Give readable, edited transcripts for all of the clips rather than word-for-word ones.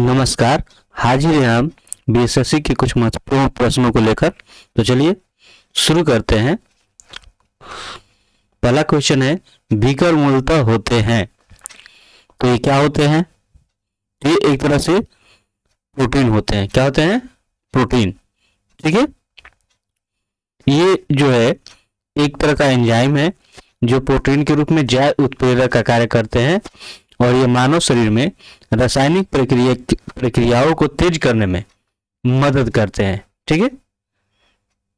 नमस्कार। हाजिर हैं हम बीएसएससी के कुछ महत्वपूर्ण प्रश्नों को लेकर। तो चलिए शुरू करते हैं। पहला क्वेश्चन है, भीकर मूलतः होते हैं। तो ये क्या होते हैं? ये एक तरह से प्रोटीन होते हैं। क्या होते हैं? प्रोटीन। ठीक है। ये जो है एक तरह का एंजाइम है जो प्रोटीन के रूप में जैव उत्प्रेरक का कार्य करते हैं और ये मानव शरीर में रासायनिक प्रक्रियाओं को तेज करने में मदद करते हैं। ठीक है,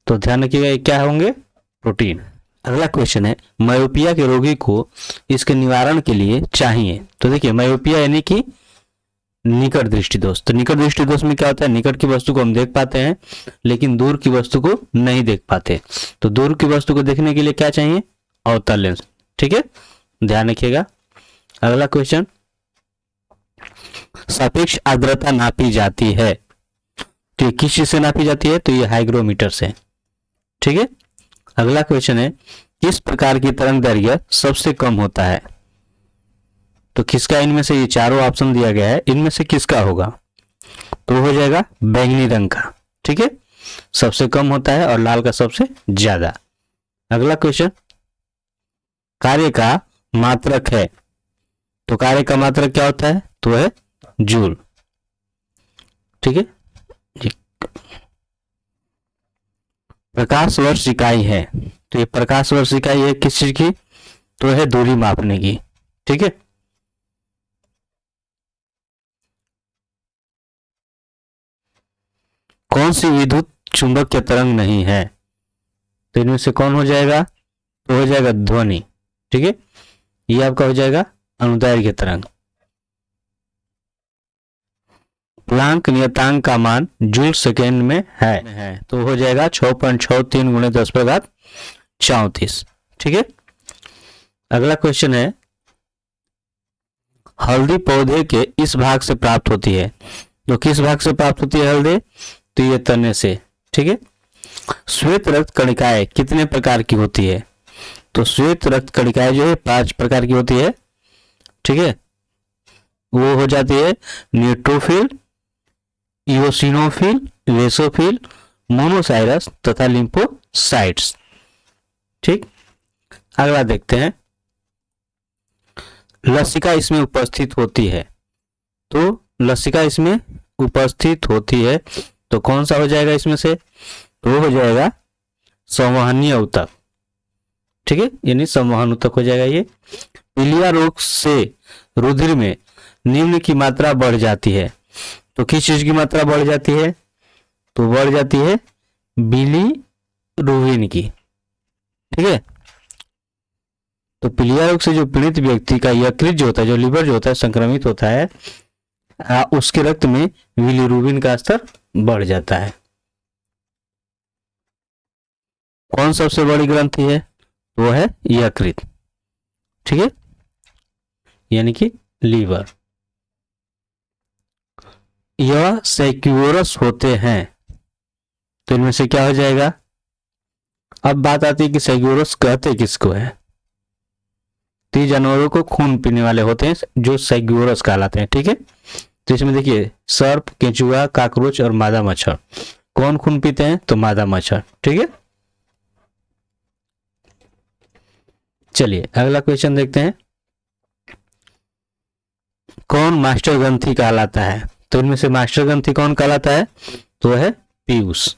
तो ध्यान रखिएगा ये क्या होंगे? प्रोटीन। अगला क्वेश्चन है, मायोपिया के रोगी को इसके निवारण के लिए चाहिए। तो देखिए, मायोपिया यानी कि निकट दृष्टि दोष। तो निकट दृष्टि दोष में क्या होता है? निकट की वस्तु को हम देख पाते हैं लेकिन दूर की वस्तु को नहीं देख पाते। तो दूर की वस्तु को देखने के लिए क्या चाहिए? अवतल लेंस। ठीक है, ध्यान रखिएगा। अगला क्वेश्चन, सापेक्ष आर्द्रता नापी जाती है। तो ये किस चीज से नापी जाती है? तो ये हाइग्रोमीटर से। ठीक है। अगला क्वेश्चन है, किस प्रकार की तरंग दैर्घ्य सबसे कम होता है? तो किसका? इनमें से ये चारों ऑप्शन दिया गया है, इनमें से किसका होगा? तो हो जाएगा बैंगनी रंग का। ठीक है, सबसे कम होता है और लाल का सबसे ज्यादा। अगला क्वेश्चन, कार्य का मात्रक है। तो कार्य का मात्रक क्या होता है? तो है जूल। ठीक है। प्रकाश वर्ष इकाई है। तो ये प्रकाश वर्ष इकाई है किस चीज की? तो है दूरी मापने की। ठीक है। कौन सी विद्युत चुंबकीय तरंग नहीं है? तो इनमें से कौन हो जाएगा? तो हो जाएगा ध्वनि। ठीक है, ये आपका हो जाएगा अनुदैर्घ्य तरंग। प्लांक नियतांक का मान जूल सेकेंड में है। तो हो जाएगा 6.63 गुणे 10⁻34। ठीक है। अगला क्वेश्चन है, हल्दी पौधे के इस भाग से प्राप्त होती है। तो किस भाग से प्राप्त होती है हल्दी? तो ये तने से। ठीक है। श्वेत रक्त कणिकाएं कितने प्रकार की होती है? तो श्वेत रक्त कणिकाएं जो है 5 प्रकार की होती है। ठीक है, वो हो जाती है न्यूट्रोफिल, इओसिनोफिल, वेसोफिल, मोनोसाइरस तथा लिम्फोसाइट्स। ठीक। अगला देखते हैं, लसिका इसमें उपस्थित होती है। तो लसिका इसमें उपस्थित होती है तो कौन सा हो जाएगा इसमें से? तो हो जाएगा संवहनीय ऊतक। ठीक है, यानी संवहन ऊतक हो जाएगा ये। पीलिया रोग से रुधिर में निम्न की मात्रा बढ़ जाती है। तो किस चीज की मात्रा बढ़ जाती है? तो बढ़ जाती है बिलीरुबिन की। ठीक है, तो पीलिया रोग से जो पीड़ित व्यक्ति का यकृत जो होता है, जो लिवर जो होता है संक्रमित होता है, उसके रक्त में बिलीरुबिन का स्तर बढ़ जाता है। कौन सबसे बड़ी ग्रंथि है? वो है यकृत। ठीक है, यानी कि लीवर। यह सेक्यूरस होते हैं। तो इनमें से क्या हो जाएगा? अब बात आती है कि सेक्यूरस कहते किसको है? तो जानवरों को खून पीने वाले होते हैं जो सेक्यूरस कहलाते हैं। ठीक है, तो इसमें देखिए सर्प, केंचुआ, काकरोच और मादा मच्छर। कौन खून पीते हैं? तो मादा मच्छर। ठीक है, चलिए अगला क्वेश्चन देखते हैं, कौन मास्टर ग्रंथि कहलाता है? तो इनमें से मास्टर ग्रंथि कौन कहलाता है? तो है पीयूष।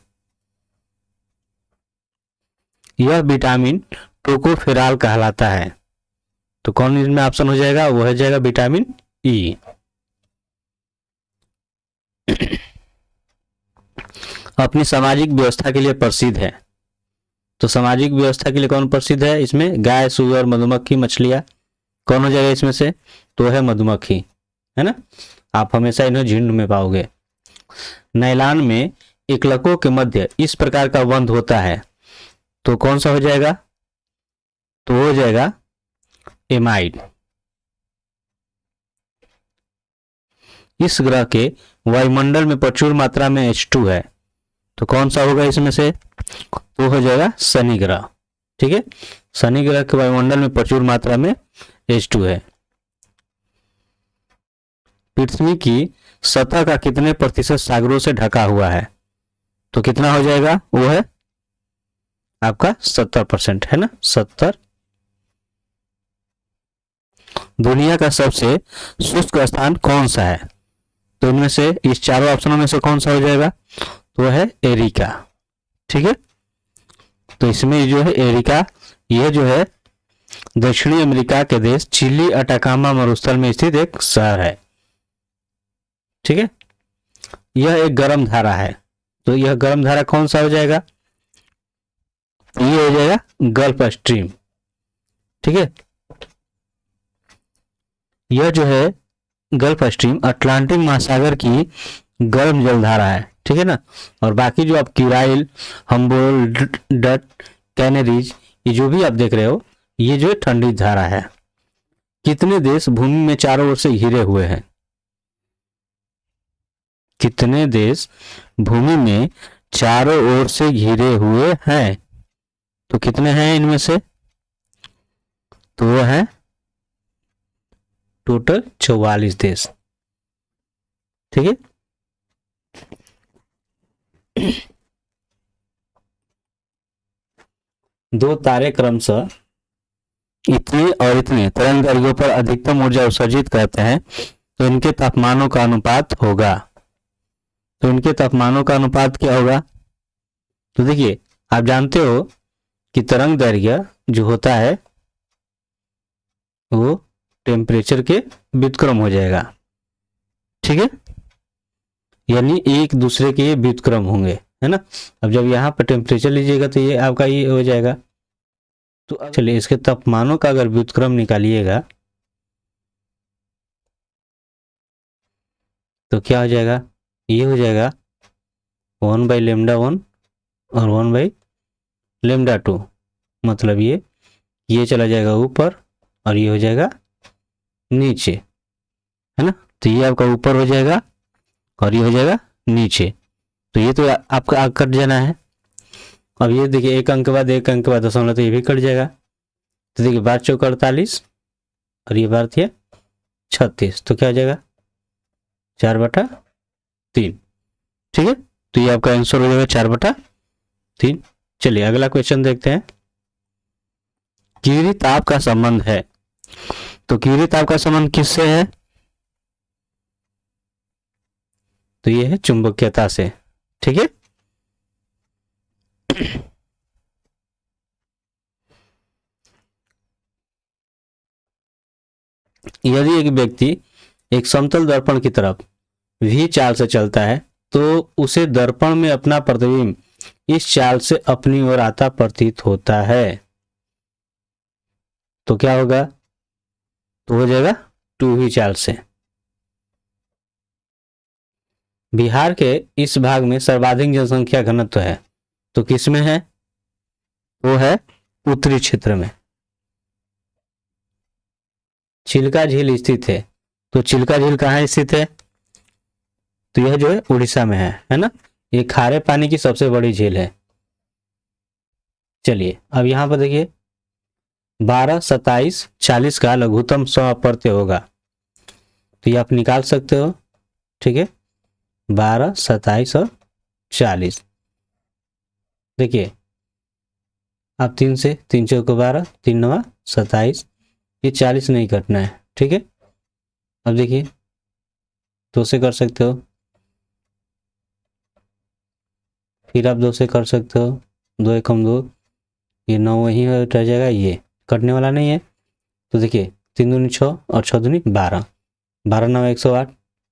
यह विटामिन टोकोफेरॉल कहलाता है। तो कौन इसमें ऑप्शन हो जाएगा? वो हो जाएगा विटामिन ई। अपनी सामाजिक व्यवस्था के लिए प्रसिद्ध है। तो सामाजिक व्यवस्था के लिए कौन प्रसिद्ध है? इसमें गाय, सुअर, मधुमक्खी, मछलियां। कौन हो जाएगा इसमें से? तो है मधुमक्खी, है ना। आप हमेशा इन्हें झुंड में पाओगे। नैलान में एकलकों के मध्य इस प्रकार का बंध होता है। तो कौन सा हो जाएगा? तो हो जाएगा एमाइड। इस ग्रह के वायुमंडल में प्रचुर मात्रा में H2 है। तो कौन सा होगा इसमें से? तो हो जाएगा शनि ग्रह। ठीक है, शनि ग्रह के वायुमंडल में प्रचुर मात्रा में H2 है। पृथ्वी की सतह का कितने प्रतिशत सागरों से ढका हुआ है? तो कितना हो जाएगा? वो है आपका 70%, है ना, 70। दुनिया का सबसे शुष्क स्थान कौन सा है? तो इनमें से, इस चारों ऑप्शनों में से कौन सा हो जाएगा? तो है एरिका। ठीक है, तो इसमें जो है एरिका, यह जो है दक्षिणी अमेरिका के देश चिली अटाकामा मरुस्थल में स्थित एक शहर है। ठीक है, यह एक गर्म धारा है। तो यह गर्म धारा कौन सा हो जाएगा? ये हो जाएगा गल्फ स्ट्रीम। ठीक है, यह जो है गल्फ स्ट्रीम अटलांटिक महासागर की गर्म जलधारा है। ठीक है ना, और बाकी जो आप किराइल, हम्बोल्ट, कैनरीज, ये जो भी आप देख रहे हो, ये जो ठंडी धारा है। कितने देश भूमि में चारों ओर से घिरे हुए हैं? कितने देश भूमि में चारों ओर से घिरे हुए हैं? तो कितने हैं इनमें से? तो वो है टोटल 44 देश। ठीक है, दो तारे क्रमशः इतने और इतने तरंगदैर्घ्यों पर अधिकतम ऊर्जा उत्सर्जित करते हैं, तो इनके तापमानों का अनुपात होगा। तो इनके तापमानों का अनुपात क्या होगा? तो देखिए, आप जानते हो कि तरंग दैर्घ्य जो होता है वो टेम्परेचर के व्युत्क्रम हो जाएगा। ठीक है, यानी एक दूसरे के ये व्युत्क्रम होंगे, है ना। अब जब यहाँ पर टेम्परेचर लीजिएगा तो ये आपका ये हो जाएगा। तो अब चलिए इसके तापमानों का अगर व्युत्क्रम निकालिएगा तो क्या हो जाएगा? ये हो जाएगा 1/λ1 और 1/λ2। मतलब ये चला जाएगा ऊपर और ये हो जाएगा नीचे, है ना। तो ये आपका ऊपर हो जाएगा और ये हो जाएगा नीचे। तो ये तो आपका कट जाना है। अब ये देखिए, एक अंक के बाद एक अंक के बाद दशमलव, तो ये भी कट जाएगा। तो देखिए 12 चौक 48 और ये 12 थी 36, तो क्या हो जाएगा? 4/3। ठीक है, तो ये आपका आंसर हो जाएगा 4/3। चलिए अगला क्वेश्चन देखते हैं। कीरी ताप का संबंध है, तो कीरी ताप का संबंध किससे है? तो ये है चुंबकीयता से। ठीक है, यदि एक व्यक्ति एक समतल दर्पण की तरफ v चाल से चलता है तो उसे दर्पण में अपना प्रतिबिंब इस चाल से अपनी ओर आता प्रतीत होता है। तो क्या होगा? तो हो जाएगा 2v चाल से। बिहार के इस भाग में सर्वाधिक जनसंख्या घनत्व है, तो किसमें है? वो है उत्तरी क्षेत्र में। चिल्का झील स्थित है, तो चिल्का झील कहाँ स्थित है? तो यह जो है उड़ीसा में है ना। ये खारे पानी की सबसे बड़ी झील है। चलिए अब यहां पर देखिए 12, 27, 40 का लघुत्तम समअपवर्त्य होगा, तो ये आप निकाल सकते हो। ठीक है, 12, 27 और 40। देखिए आप 3 से 3 चौक 12, 3 9 27, ये 40 नहीं कटना है। ठीक है, अब देखिए 2 से कर सकते हो, फिर आप 2 से कर सकते हो, 2 एकम 2, ये 9 वहीं रह जाएगा, ये कटने वाला नहीं है। तो देखिए 3 दूनी 6 और 6 दूनी 12, 12 9 108,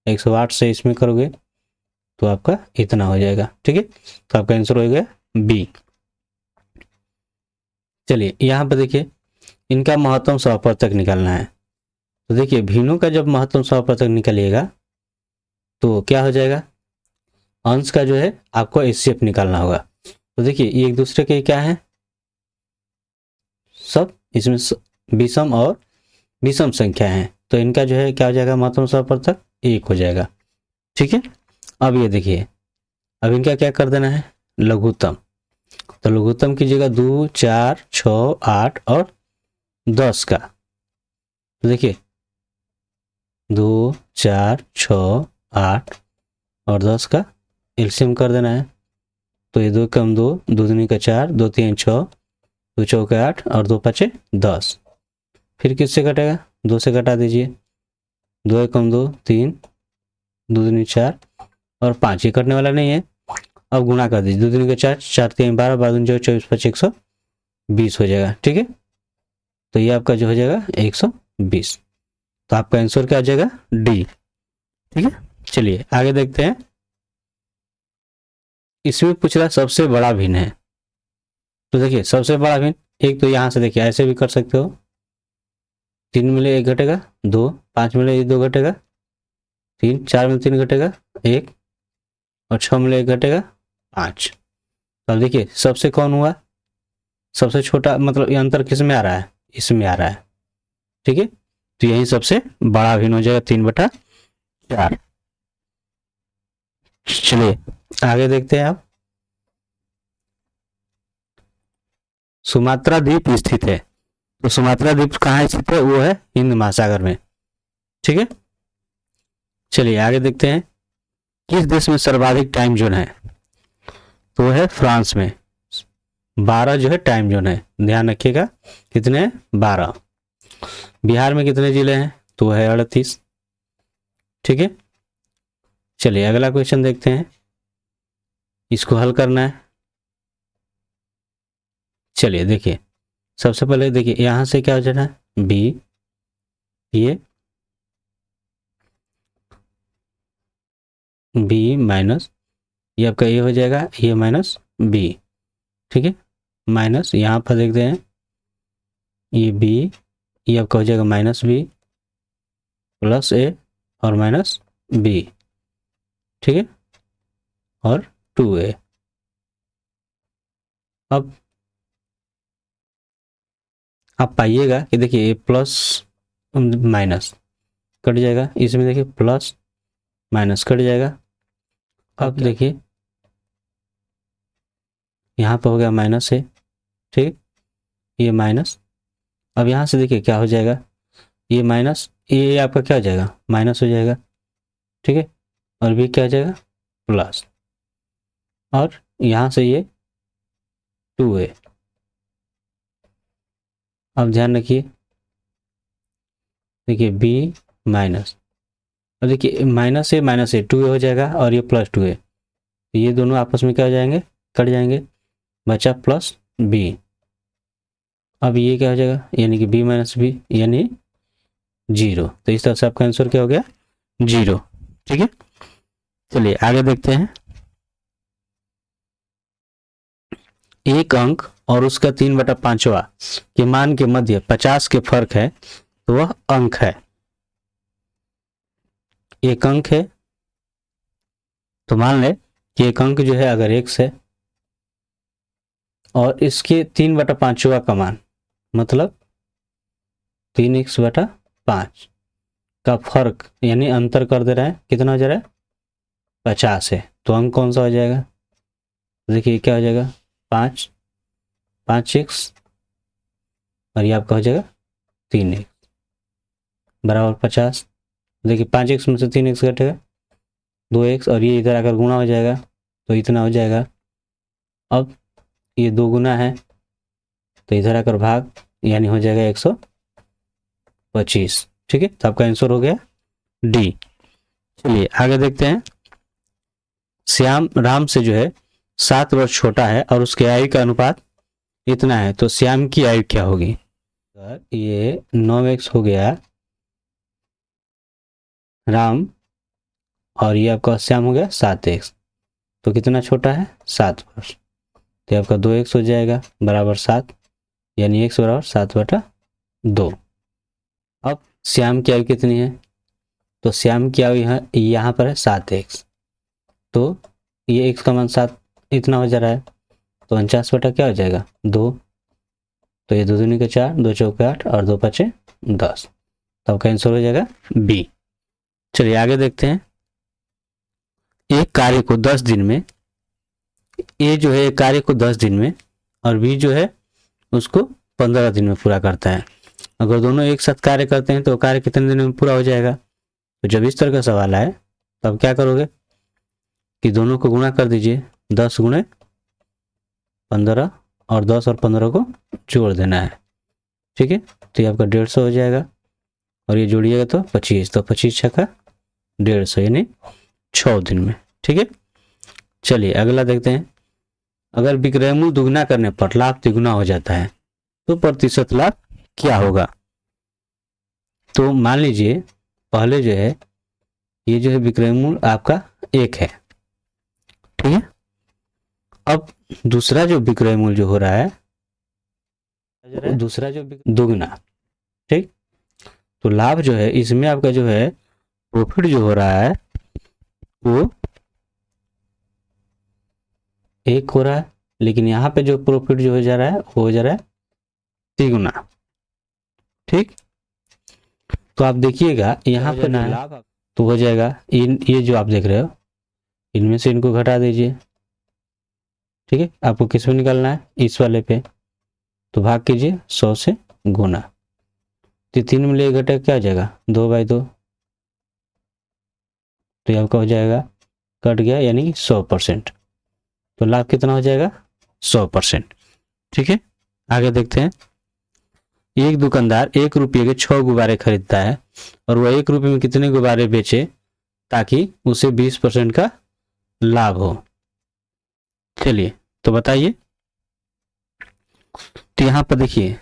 108 से इसमें करोगे तो आपका इतना हो जाएगा। ठीक है, तो आपका आंसर हो गया बी। चलिए यहाँ पर देखिए इनका महत्तम समअपवर्तक निकालना है। तो देखिए भिन्नों का जब महत्तम समअपवर्तक निकालिएगा तो क्या हो जाएगा? अंश का जो है आपको एचसीएफ निकालना होगा। तो देखिए ये एक दूसरे के क्या है? सब इसमें विषम और विषम संख्या है, तो इनका जो है क्या हो जाएगा? महत्तम समअपवर्तक 1 हो जाएगा। ठीक है, अब ये देखिए, अब इनका क्या कर देना है? लघुत्तम। तो लघुत्तम कीजिएगा 2, 4, 6, 8 और 10 का। तो देखिए 2, 4, 6, 8 और 10 का एलसीएम कर देना है। तो ये 2 कम 2, 2 दूनी का 4, 2 3 6, 2 चौके 8 और 2 5 10। फिर किससे कटेगा? 2 से कटा दीजिए। 2 कम 2 3, 2 दूनी 4 और 5, ये कटने वाला नहीं है। अब गुणा कर दीजिए। 2 दूनी का 4, 4 3 12, 12 दूनी 24, 25 120 हो जाएगा। ठीक है, तो ये आपका जो हो जाएगा 120। तो आपका आंसर क्या आ जाएगा? डी। ठीक है, चलिए आगे देखते हैं। इसमें पूछ रहा सबसे बड़ा भिन्न है। तो देखिए सबसे बड़ा भिन्न, एक तो यहाँ से देखिए ऐसे भी कर सकते हो, 3 मिले 1 घटेगा, 2 5 मिले 2 घटेगा, 3 4 मिले 3 घटेगा 1 और 6 मिले 1 घटेगा 5। तो अब देखिए सबसे कौन हुआ? सबसे छोटा, मतलब ये अंतर किस में आ रहा है? इसमें आ रहा है। ठीक है, तो यही सबसे बड़ा भिन्न हो जाएगा 3/4। चलिए आगे देखते हैं। आप सुमात्रा द्वीप स्थित है। तो सुमात्रा द्वीप कहाँ स्थित है? वो है हिंद महासागर में। ठीक है, चलिए आगे देखते हैं। किस देश में सर्वाधिक टाइम जोन है? तो है फ्रांस में। 12 जो है टाइम जोन है, ध्यान रखिएगा। कितने? 12। बिहार में कितने जिले हैं? तो है 38। ठीक है, चलिए अगला क्वेश्चन देखते हैं, इसको हल करना है। चलिए देखिए, सबसे पहले देखिए यहां से क्या हो जाना है? बी, ये बी माइनस, ये आपका ए हो जाएगा, ये माइनस बी। ठीक है, माइनस यहाँ पर देखते हैं, ये बी, ये आपका हो जाएगा माइनस बी प्लस ए और माइनस बी। ठीक है, और 2a। अब आप पाइएगा कि देखिए ये प्लस माइनस कट जाएगा, इसमें देखिए प्लस माइनस कट जाएगा। अब देखिए यहाँ पर हो गया माइनस है। ठीक, ये माइनस, अब यहाँ से देखिए क्या हो जाएगा? ये माइनस, ये आपका क्या हो जाएगा? माइनस हो जाएगा। ठीक है, और भी क्या हो जाएगा? प्लस, और यहाँ से ये 2a। अब ध्यान रखिए, देखिए b माइनस, अब देखिए माइनस है 2a हो जाएगा और ये प्लस 2a, तो ये दोनों आपस में क्या हो जाएंगे? कट जाएंगे, बचा प्लस b। अब ये क्या हो जाएगा? यानी कि b माइनस बी यानी 0। तो इस तरह से आपका आंसर क्या हो गया? 0। ठीक है, चलिए आगे देखते हैं। एक अंक और उसका 3/5 के मान के मध्य 50 के फर्क है, तो वह अंक है। एक अंक है, तो मान ले कि एक अंक जो है अगर x है और इसके 3/5 का मान, मतलब 3x/5 का फर्क यानी अंतर कर दे रहा है, कितना हो जा रहा है? 50 है। तो अंक कौन सा हो जाएगा? देखिए क्या हो जाएगा? 5x और ये आपका हो जाएगा 3x बराबर 50। देखिए 5x में से 3x घटेगा 2x और ये इधर आकर गुणा हो जाएगा, तो इतना हो जाएगा। अब ये 2 गुना है तो इधर आकर भाग, यानी हो जाएगा 125। ठीक है, तो आपका आंसर हो गया डी। चलिए आगे देखते हैं। श्याम राम से जो है 7 वर्ष छोटा है और उसके आयु का अनुपात इतना है, तो श्याम की आयु क्या होगी? ये 9x हो गया राम और ये आपका श्याम हो गया 7x, तो कितना छोटा है? 7 वर्ष। तो आपका 2x हो जाएगा बराबर 7, यानी x बराबर 7/2। अब श्याम की आयु कितनी है? तो श्याम की आयु यहाँ पर है 7x, तो ये x का मान 7 इतना हो जा रहा है, तो 49 बटा क्या हो जाएगा? 2। तो ये 2 दूनी का 4, 2 चौके 8 और 2 5 10, तो आपका आंसर हो जाएगा बी। चलिए आगे देखते हैं। एक कार्य को 10 दिन में, ए जो है एक कार्य को 10 दिन में और बी जो है उसको 15 दिन में पूरा करता है। अगर दोनों एक साथ कार्य करते हैं तो कार्य कितने दिन में पूरा हो जाएगा? तो जब इस तरह का सवाल आए तब क्या करोगे कि दोनों को गुणा कर दीजिए, 10 गुणे 15 और 10 और 15 को जोड़ देना है, ठीक है। तो ये आपका 150 हो जाएगा और ये जोड़िएगा तो 25, तो 25 छक्का 150 यानी 6 दिन में, ठीक है। चलिए अगला देखते हैं। अगर विक्रय मूल्य दुगना करने पर लाभ तिगुना हो जाता है तो प्रतिशत लाभ क्या होगा। तो मान लीजिए पहले जो है ये जो है विक्रय मूल्य आपका 1 है, ठीक है। अब दूसरा जो विक्रय मूल्य जो हो रहा है, दूसरा जो दुगना, ठीक। तो लाभ जो है इसमें आपका जो है प्रॉफिट जो हो रहा है वो 1 हो रहा है, लेकिन यहाँ पे जो प्रॉफिट जो हो जा रहा है वो हो जा रहा है तिगुना, ठीक। तो आप देखिएगा यहाँ पे ना लाभ तो हो जाएगा ये जो आप देख रहे हो इनमें से इनको घटा दीजिए, ठीक है। आपको किस में निकालना है, इस वाले पे, तो भाग कीजिए 100 से गुना, तो 3 में ले घटे क्या हो जाएगा 2/2, तो ये आपका हो जाएगा कट गया यानी कि 100%। तो लाभ कितना हो जाएगा 100%, ठीक है। आगे देखते हैं। एक दुकानदार 1 रुपये के 6 गुब्बारे खरीदता है और वह 1 रुपये में कितने गुब्बारे बेचे ताकि उसे 20% का लाभ हो। चलिए तो बताइए। तो यहां पर देखिए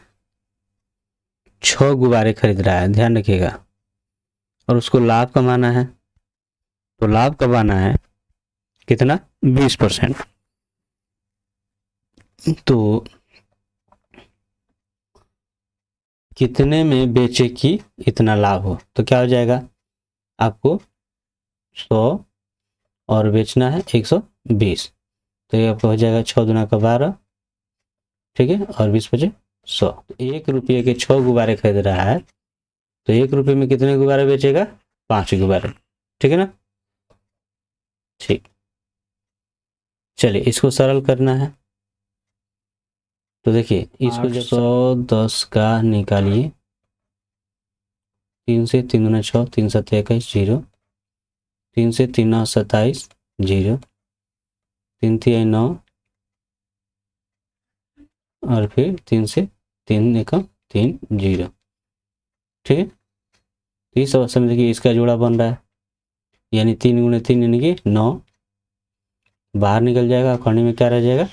6 गुब्बारे खरीद रहा है, ध्यान रखिएगा, और उसको लाभ कमाना है। तो लाभ कमाना है कितना 20%। तो कितने में बेचे कि इतना लाभ हो, तो क्या हो जाएगा आपको 100 और बेचना है 120, तो ये आपको हो जाएगा 6 दूना का 12, ठीक है, और 20 बचे 100। तो 1 रुपये के 6 गुब्बारे खरीद रहा है, तो 1 रुपये में कितने गुब्बारे बेचेगा 5 गुब्बारे, ठीक है ना। ठीक, चलिए इसको सरल करना है। तो देखिए इसको जब 110 का निकालिए, 3 से 3 दूना 6, 3 7 21 0, 3 से 3 9 27 0, 3 3 9 और फिर 3 से 3 1 3 0, ठीक है। तो इस अवस्था में देखिए इसका जोड़ा बन रहा है, यानी 3 गुणे 3 यानी कि 9, बाहर निकल जाएगा, खंड में क्या रह जाएगा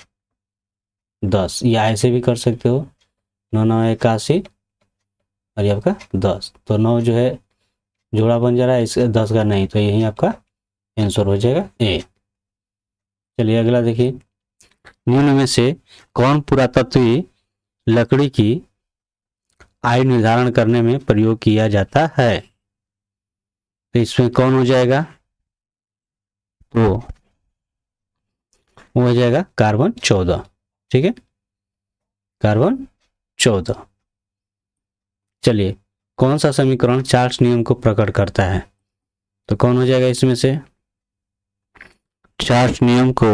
10, या ऐसे भी कर सकते हो 9 9 81 और ये आपका 10, तो 9 जो है जोड़ा बन जा रहा है, इस 10 का नहीं, तो यही आपका आंसर हो जाएगा ए। चलिए अगला देखिए। निम्न में से कौन पुरातत्वीय लकड़ी की आयु निर्धारण करने में प्रयोग किया जाता है। तो इसमें कौन हो जाएगा, तो वो हो जाएगा कार्बन 14, ठीक है, कार्बन 14। चलिए कौन सा समीकरण चार्ल्स नियम को प्रकट करता है, तो कौन हो जाएगा इसमें से चार्ल्स नियम को,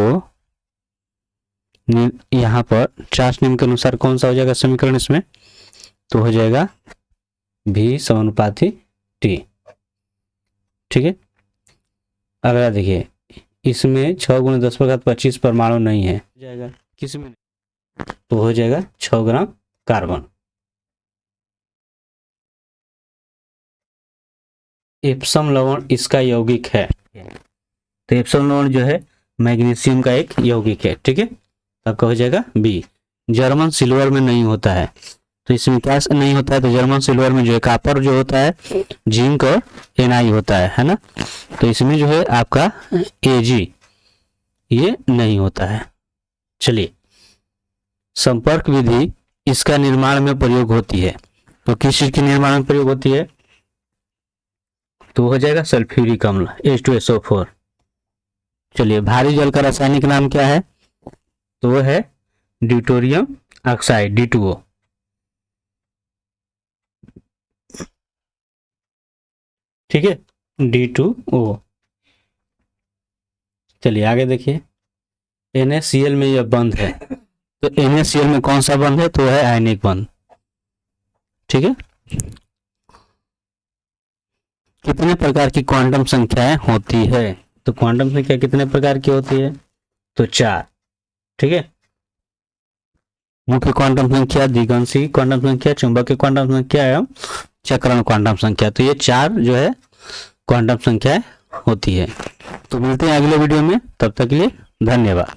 यहां पर चार्ल्स नियम के अनुसार कौन सा हो जाएगा समीकरण इसमें, तो हो जाएगा V समानुपाती T, ठीक है। अगला देखिए इसमें 6 गुणे 10 पर 25 परमाणु नहीं है, जाएगा किस में, तो हो जाएगा 6 ग्राम कार्बन। एप्सम लवण इसका यौगिक है, तो एप्सम लवण जो है मैग्नीशियम का एक यौगिक है, ठीक है। आपका हो जाएगा बी। जर्मन सिल्वर में नहीं होता है, तो इसमें क्या नहीं होता है, तो जर्मन सिल्वर में जो है कॉपर जो होता है, जिंक और Na होता है ना। तो इसमें जो है आपका Ag ये नहीं होता है। चलिए संपर्क विधि इसका निर्माण में प्रयोग होती है, तो किस चीज के निर्माण में प्रयोग होती है, तो हो जाएगा सल्फ्यूरिक अम्ल H2SO4। चलिए भारी जल का रासायनिक नाम क्या है, तो वो है ड्यूटेरियम ऑक्साइड D2O, ठीक है, D2O। चलिए आगे देखिए। NaCl में यह बंध है, तो NaCl में कौन सा बंध है, तो है आयनिक बंध, ठीक है। कितने प्रकार की क्वांटम संख्याएं होती है? तो क्वांटम संख्या कितने प्रकार की होती है? तो 4। ठीक है, मुख्य क्वांटम संख्या, द्विघांसी क्वांटम संख्या, चुंबकीय क्वांटम संख्या एवं चक्रण क्वांटम संख्या। तो ये 4 जो है क्वांटम संख्याएं होती है। तो मिलते हैं अगले वीडियो में, तब तक के लिए धन्यवाद।